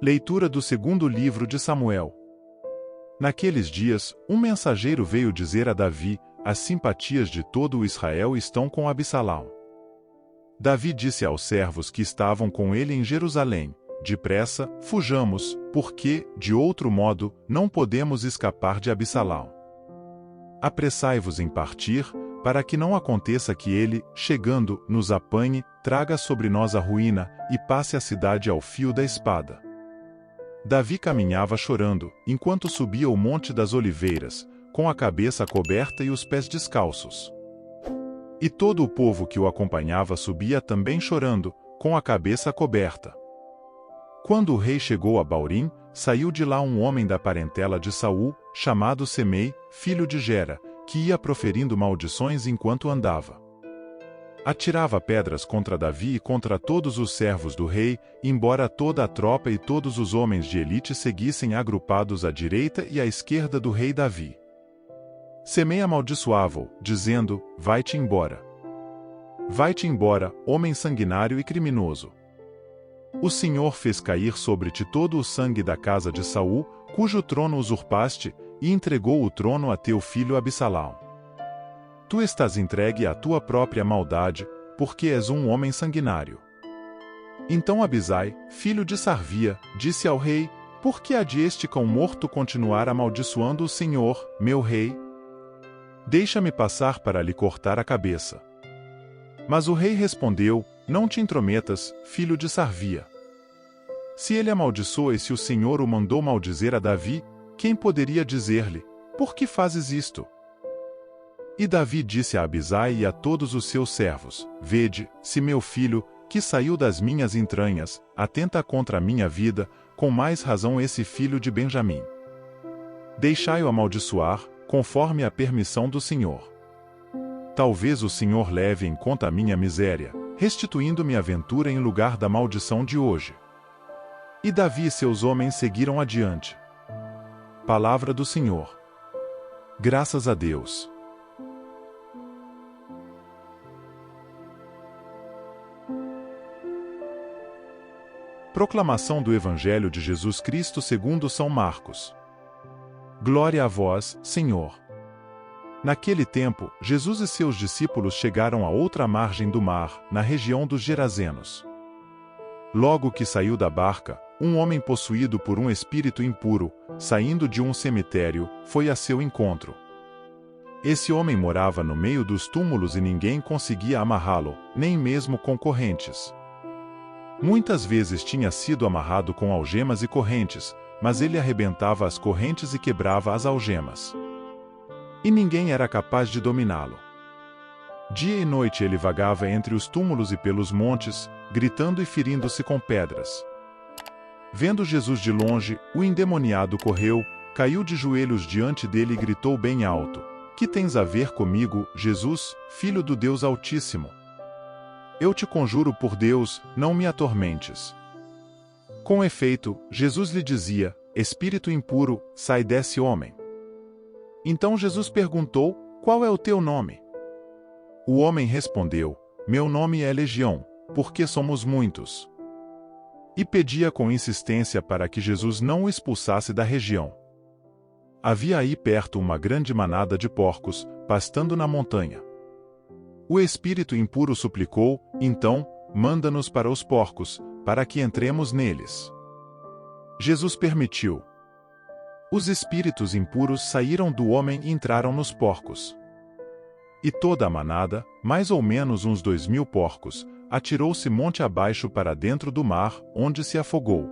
Leitura do segundo livro de Samuel. Naqueles dias, um mensageiro veio dizer a Davi: as simpatias de todo o Israel estão com Absalão. Davi disse aos servos que estavam com ele em Jerusalém: depressa, fujamos, porque, de outro modo, não podemos escapar de Absalão. Apressai-vos em partir, para que não aconteça que ele, chegando, nos apanhe, traga sobre nós a ruína, e passe a cidade ao fio da espada. Davi caminhava chorando, enquanto subia o Monte das Oliveiras, com a cabeça coberta e os pés descalços. E todo o povo que o acompanhava subia também chorando, com a cabeça coberta. Quando o rei chegou a Baurim, saiu de lá um homem da parentela de Saul, chamado Semei, filho de Gera, que ia proferindo maldições enquanto andava. Atirava pedras contra Davi e contra todos os servos do rei, embora toda a tropa e todos os homens de elite seguissem agrupados à direita e à esquerda do rei Davi. Semei amaldiçoava-o, dizendo: vai-te embora. Vai-te embora, homem sanguinário e criminoso. O Senhor fez cair sobre ti todo o sangue da casa de Saul, cujo trono usurpaste, e entregou o trono a teu filho Absalão. Tu estás entregue à tua própria maldade, porque és um homem sanguinário. Então Abisai, filho de Sarvia, disse ao rei: por que há de este cão morto continuar amaldiçoando o Senhor, meu rei? Deixa-me passar para lhe cortar a cabeça. Mas o rei respondeu: não te intrometas, filho de Sarvia. Se ele amaldiçoa e se o Senhor o mandou maldizer a Davi, quem poderia dizer-lhe: por que fazes isto? E Davi disse a Abisai e a todos os seus servos: vede, se meu filho, que saiu das minhas entranhas, atenta contra a minha vida, com mais razão esse filho de Benjamim. Deixai-o amaldiçoar, conforme a permissão do Senhor. Talvez o Senhor leve em conta a minha miséria, restituindo-me a ventura em lugar da maldição de hoje. E Davi e seus homens seguiram adiante. Palavra do Senhor. Graças a Deus. Proclamação do Evangelho de Jesus Cristo segundo São Marcos. Glória a vós, Senhor. Naquele tempo, Jesus e seus discípulos chegaram à outra margem do mar, na região dos Gerazenos. Logo que saiu da barca, um homem possuído por um espírito impuro, saindo de um cemitério, foi a seu encontro. Esse homem morava no meio dos túmulos e ninguém conseguia amarrá-lo, nem mesmo com correntes. Muitas vezes tinha sido amarrado com algemas e correntes, mas ele arrebentava as correntes e quebrava as algemas. E ninguém era capaz de dominá-lo. Dia e noite ele vagava entre os túmulos e pelos montes, gritando e ferindo-se com pedras. Vendo Jesus de longe, o endemoniado correu, caiu de joelhos diante dele e gritou bem alto: que tens a ver comigo, Jesus, Filho do Deus Altíssimo? Eu te conjuro por Deus, não me atormentes. Com efeito, Jesus lhe dizia: espírito impuro, sai desse homem. Então Jesus perguntou: qual é o teu nome? O homem respondeu: meu nome é Legião, porque somos muitos. E pedia com insistência para que Jesus não o expulsasse da região. Havia aí perto uma grande manada de porcos, pastando na montanha. O espírito impuro suplicou: então, manda-nos para os porcos, para que entremos neles. Jesus permitiu. Os espíritos impuros saíram do homem e entraram nos porcos. E toda a manada, mais ou menos uns 2.000 porcos, atirou-se monte abaixo para dentro do mar, onde se afogou.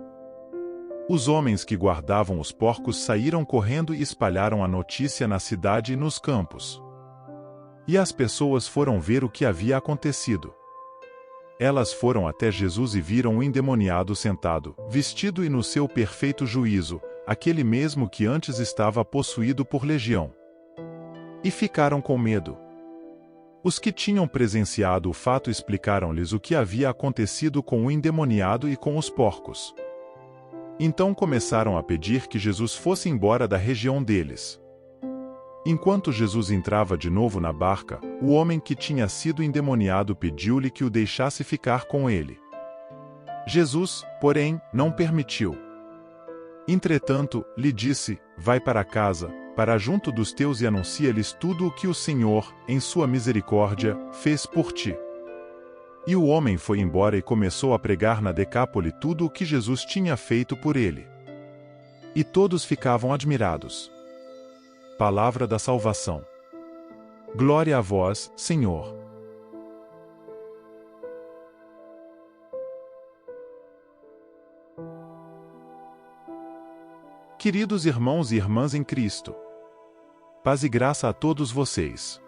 Os homens que guardavam os porcos saíram correndo e espalharam a notícia na cidade e nos campos. E as pessoas foram ver o que havia acontecido. Elas foram até Jesus e viram o endemoniado sentado, vestido e no seu perfeito juízo, aquele mesmo que antes estava possuído por legião. E ficaram com medo. Os que tinham presenciado o fato explicaram-lhes o que havia acontecido com o endemoniado e com os porcos. Então começaram a pedir que Jesus fosse embora da região deles. Enquanto Jesus entrava de novo na barca, o homem que tinha sido endemoniado pediu-lhe que o deixasse ficar com ele. Jesus, porém, não permitiu. Entretanto, lhe disse: vai para casa, para junto dos teus e anuncia-lhes tudo o que o Senhor, em sua misericórdia, fez por ti. E o homem foi embora e começou a pregar na Decápole tudo o que Jesus tinha feito por ele. E todos ficavam admirados. Palavra da salvação. Glória a vós, Senhor. Queridos irmãos e irmãs em Cristo, paz e graça a todos vocês.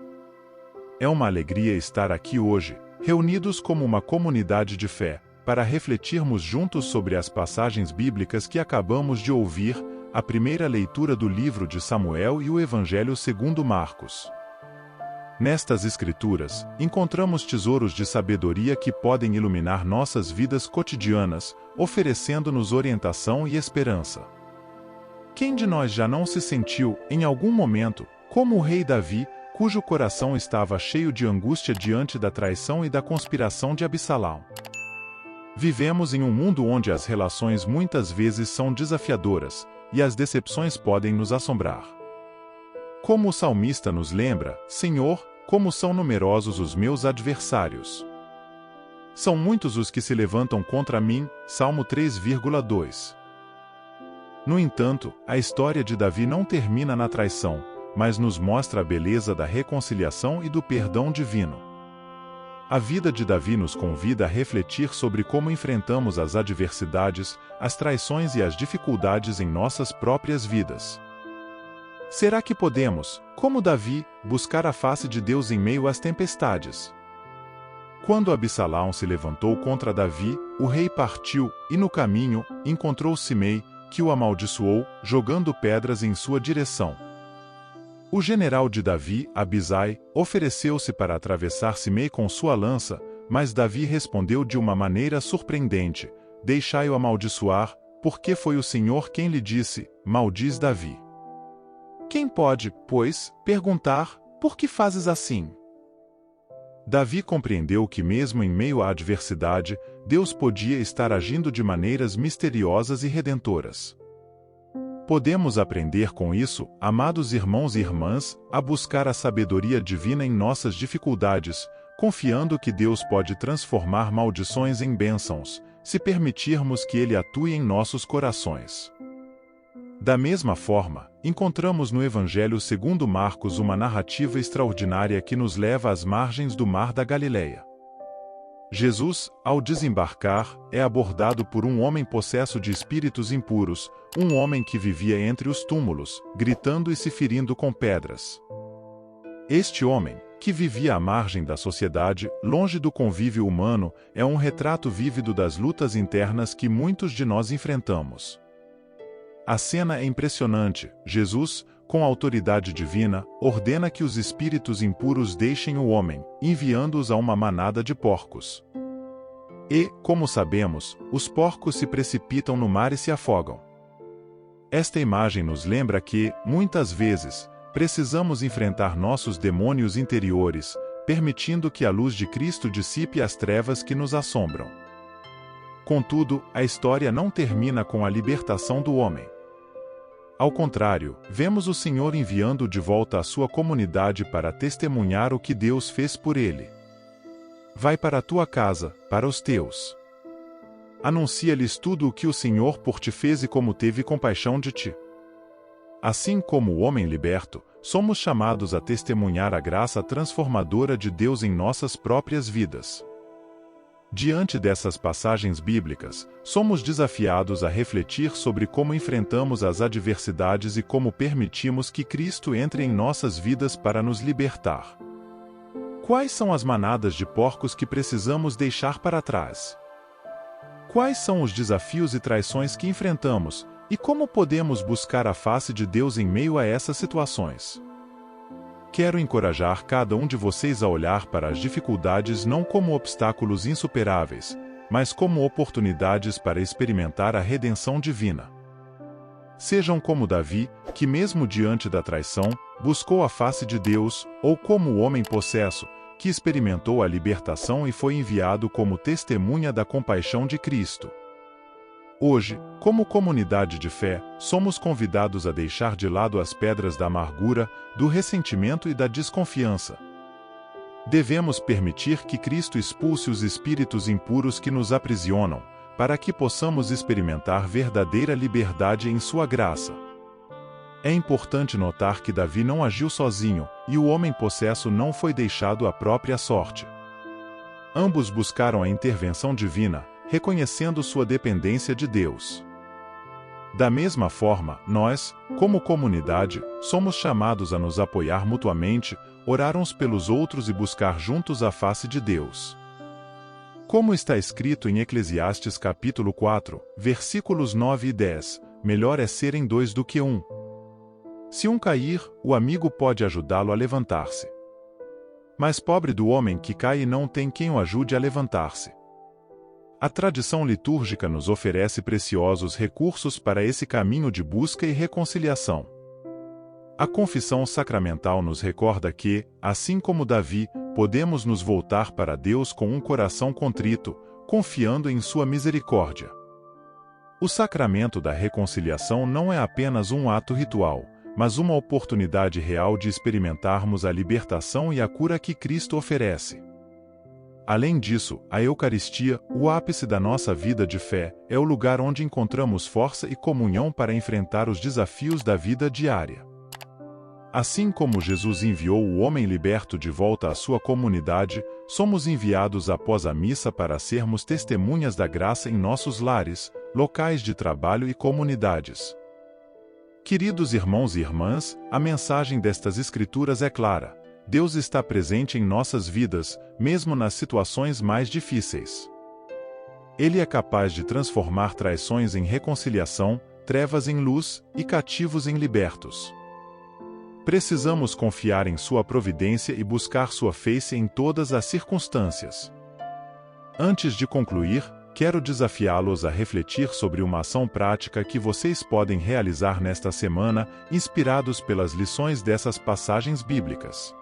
É uma alegria estar aqui hoje, reunidos como uma comunidade de fé, para refletirmos juntos sobre as passagens bíblicas que acabamos de ouvir, a primeira leitura do livro de Samuel e o Evangelho segundo Marcos. Nestas escrituras, encontramos tesouros de sabedoria que podem iluminar nossas vidas cotidianas, oferecendo-nos orientação e esperança. Quem de nós já não se sentiu, em algum momento, como o rei Davi, cujo coração estava cheio de angústia diante da traição e da conspiração de Absalão? Vivemos em um mundo onde as relações muitas vezes são desafiadoras, e as decepções podem nos assombrar. Como o salmista nos lembra: Senhor, como são numerosos os meus adversários. São muitos os que se levantam contra mim, Salmo 3,2. No entanto, a história de Davi não termina na traição, mas nos mostra a beleza da reconciliação e do perdão divino. A vida de Davi nos convida a refletir sobre como enfrentamos as adversidades, as traições e as dificuldades em nossas próprias vidas. Será que podemos, como Davi, buscar a face de Deus em meio às tempestades? Quando Absalão se levantou contra Davi, o rei partiu, e no caminho, encontrou Simei, que o amaldiçoou, jogando pedras em sua direção. O general de Davi, Abisai, ofereceu-se para atravessar Simei com sua lança, mas Davi respondeu de uma maneira surpreendente: deixai-o amaldiçoar, porque foi o Senhor quem lhe disse: maldiz Davi. Quem pode, pois, perguntar: por que fazes assim? Davi compreendeu que mesmo em meio à adversidade, Deus podia estar agindo de maneiras misteriosas e redentoras. Podemos aprender com isso, amados irmãos e irmãs, a buscar a sabedoria divina em nossas dificuldades, confiando que Deus pode transformar maldições em bênçãos, se permitirmos que Ele atue em nossos corações. Da mesma forma, encontramos no Evangelho segundo Marcos uma narrativa extraordinária que nos leva às margens do Mar da Galileia. Jesus, ao desembarcar, é abordado por um homem possesso de espíritos impuros, um homem que vivia entre os túmulos, gritando e se ferindo com pedras. Este homem, que vivia à margem da sociedade, longe do convívio humano, é um retrato vívido das lutas internas que muitos de nós enfrentamos. A cena é impressionante. Jesus, com autoridade divina, ordena que os espíritos impuros deixem o homem, enviando-os a uma manada de porcos. E, como sabemos, os porcos se precipitam no mar e se afogam. Esta imagem nos lembra que, muitas vezes, precisamos enfrentar nossos demônios interiores, permitindo que a luz de Cristo dissipe as trevas que nos assombram. Contudo, a história não termina com a libertação do homem. Ao contrário, vemos o Senhor enviando de volta a sua comunidade para testemunhar o que Deus fez por ele. Vai para a tua casa, para os teus. Anuncia-lhes tudo o que o Senhor por ti fez e como teve compaixão de ti. Assim como o homem liberto, somos chamados a testemunhar a graça transformadora de Deus em nossas próprias vidas. Diante dessas passagens bíblicas, somos desafiados a refletir sobre como enfrentamos as adversidades e como permitimos que Cristo entre em nossas vidas para nos libertar. Quais são as manadas de porcos que precisamos deixar para trás? Quais são os desafios e traições que enfrentamos, e como podemos buscar a face de Deus em meio a essas situações? Quero encorajar cada um de vocês a olhar para as dificuldades não como obstáculos insuperáveis, mas como oportunidades para experimentar a redenção divina. Sejam como Davi, que mesmo diante da traição, buscou a face de Deus, ou como o homem possesso, que experimentou a libertação e foi enviado como testemunha da compaixão de Cristo. Hoje, como comunidade de fé, somos convidados a deixar de lado as pedras da amargura, do ressentimento e da desconfiança. Devemos permitir que Cristo expulse os espíritos impuros que nos aprisionam, para que possamos experimentar verdadeira liberdade em sua graça. É importante notar que Davi não agiu sozinho, e o homem possesso não foi deixado à própria sorte. Ambos buscaram a intervenção divina, reconhecendo sua dependência de Deus. Da mesma forma, nós, como comunidade, somos chamados a nos apoiar mutuamente, orar uns pelos outros e buscar juntos a face de Deus. Como está escrito em Eclesiastes capítulo 4, versículos 9 e 10, melhor é serem dois do que um. Se um cair, o amigo pode ajudá-lo a levantar-se. Mas pobre do homem que cai e não tem quem o ajude a levantar-se. A tradição litúrgica nos oferece preciosos recursos para esse caminho de busca e reconciliação. A confissão sacramental nos recorda que, assim como Davi, podemos nos voltar para Deus com um coração contrito, confiando em sua misericórdia. O sacramento da reconciliação não é apenas um ato ritual, mas uma oportunidade real de experimentarmos a libertação e a cura que Cristo oferece. Além disso, a Eucaristia, o ápice da nossa vida de fé, é o lugar onde encontramos força e comunhão para enfrentar os desafios da vida diária. Assim como Jesus enviou o homem liberto de volta à sua comunidade, somos enviados após a missa para sermos testemunhas da graça em nossos lares, locais de trabalho e comunidades. Queridos irmãos e irmãs, a mensagem destas Escrituras é clara. Deus está presente em nossas vidas, mesmo nas situações mais difíceis. Ele é capaz de transformar traições em reconciliação, trevas em luz e cativos em libertos. Precisamos confiar em sua providência e buscar sua face em todas as circunstâncias. Antes de concluir, quero desafiá-los a refletir sobre uma ação prática que vocês podem realizar nesta semana, inspirados pelas lições dessas passagens bíblicas.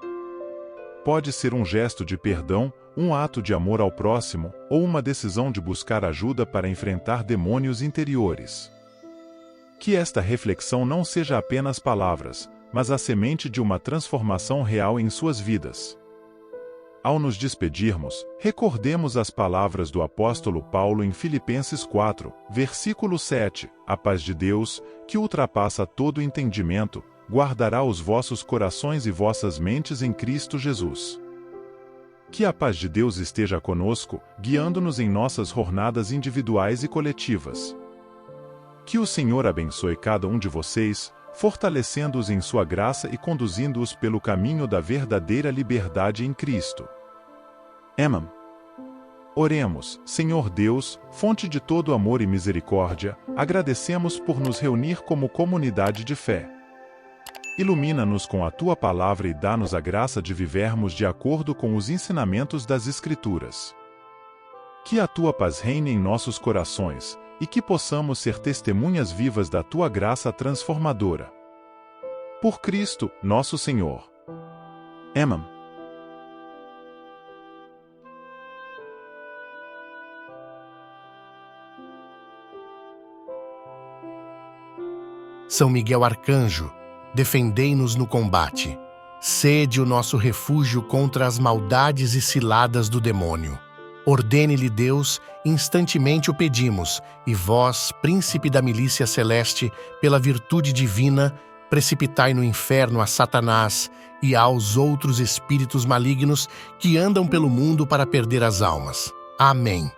Pode ser um gesto de perdão, um ato de amor ao próximo, ou uma decisão de buscar ajuda para enfrentar demônios interiores. Que esta reflexão não seja apenas palavras, mas a semente de uma transformação real em suas vidas. Ao nos despedirmos, recordemos as palavras do apóstolo Paulo em Filipenses 4, versículo 7, a paz de Deus, que ultrapassa todo entendimento, guardará os vossos corações e vossas mentes em Cristo Jesus. Que a paz de Deus esteja conosco, guiando-nos em nossas jornadas individuais e coletivas. Que o Senhor abençoe cada um de vocês, fortalecendo-os em sua graça e conduzindo-os pelo caminho da verdadeira liberdade em Cristo. Amém. Oremos, Senhor Deus, fonte de todo amor e misericórdia, agradecemos por nos reunir como comunidade de fé. Ilumina-nos com a Tua palavra e dá-nos a graça de vivermos de acordo com os ensinamentos das Escrituras. Que a Tua paz reine em nossos corações, e que possamos ser testemunhas vivas da Tua graça transformadora. Por Cristo, nosso Senhor. Amém. São Miguel Arcanjo, defendei-nos no combate. Sede o nosso refúgio contra as maldades e ciladas do demônio. Ordene-lhe Deus, instantemente o pedimos, e vós, príncipe da milícia celeste, pela virtude divina, precipitai no inferno a Satanás e aos outros espíritos malignos que andam pelo mundo para perder as almas. Amém.